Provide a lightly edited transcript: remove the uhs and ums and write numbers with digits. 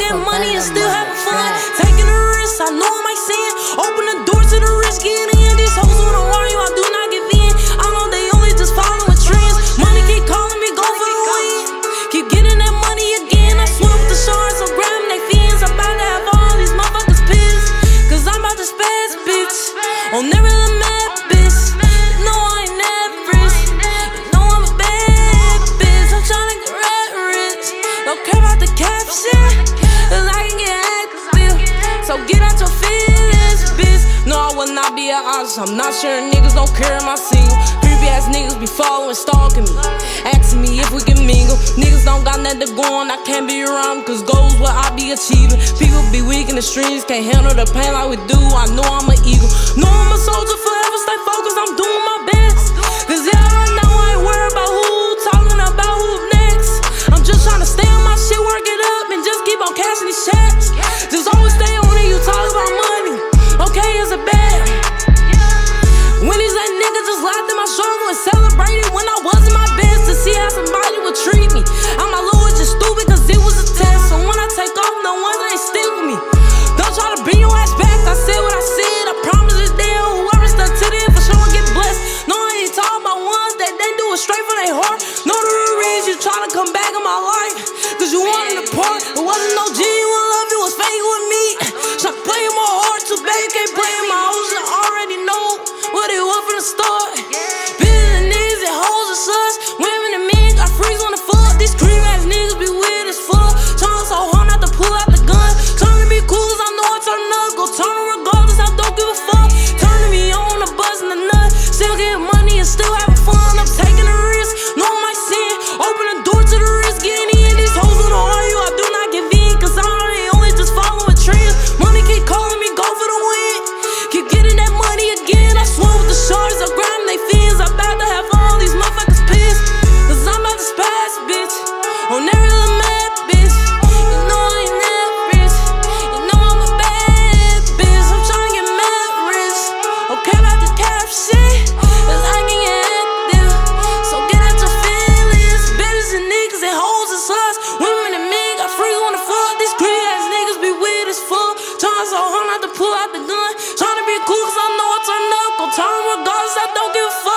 getting money and still having fun. Taking a risk, I know I might sin. Open the door to the risk, get in. These hoes wanna argue, I do not give in. I know they only just following trends. Money keep calling me, go for the win. Keep getting that money again. I swear with the shards, I'm grabbing they fins. I'm about to have all these motherfuckers pissed. Cause I'm about to spaz, bitch. On every little mad bitch. No, I ain't average. You know I'm a bad bitch. I'm tryna get rich. Don't care about the caption, cause I can get active. So get out your feelings, bitch. No, I will not be an artist. I'm not sure niggas don't care my single. Creepy ass niggas be following, stalking me, asking me if we can mingle. Niggas don't got nothing to go on, I can't be around, cause goals what I be achieving. People be weak in the streets, can't handle the pain like we do. I know I'm an eagle. No, I'm a soldier forever, stay focused, I'm doing my best. Cause yeah, right now I ain't worried about who talking about who next. I'm just trying to stay on my shit, work it up, and just keep on cashing these checks. Just always stay on it, you talk about money. Okay, is it bad? When these that nigga just laughed at my struggle and celebrated when I wasn't my best, to see how somebody would treat me. I'm my little just stupid cause it was a test. So when I take off, no wonder they stick with me. Don't try to bring your ass back, I said what I said. I promise it's there, whoever stuck to them for sure get blessed. No, I ain't talking about ones that they do it straight from their heart. No, the real reason you trying to come back in my life, cause you wanted to part. It wasn't no genuine love, it was fake with me. Try to play in my heart too bad, you can't play in my ocean. I already know what it was from the start. Bitches and niggas that hoes and such. Women and men got freaks on the fuck. These cream ass niggas be weird as fuck. Trying so hard not to pull out the gun. Trying to be cool cause I know I turn up. Go turn regardless, I don't give a fuck. Turning me on the buzz and the nut. Still getting money and still having fun. I'm taking a risk, know I might sin. Open the door to the risk, getting in. These hoes wanna argue, I do not give in. Cause I ain't only just following trends. Money keep calling me, go for the win. Keep getting that money again. I swear with the shards, I'm grabbing they fins. I'm about to have all these motherfuckers pissed. Cause I'm about to spaz, bitch. On every little mad bitch. You know I ain't average. You know I'm a bad bitch. I'm tryna get mad rich. Okay about the cap shit, cause I can get active. So get out your feelings. Bitches and niggas and hoes and sluts. Women and men got freaks on the fuck. These creepy ass niggas be weird as fuck. Trying so hard not to pull out the gun. Trying to be cool cause I know I turn up. Go turn regardless, I don't give a fuck.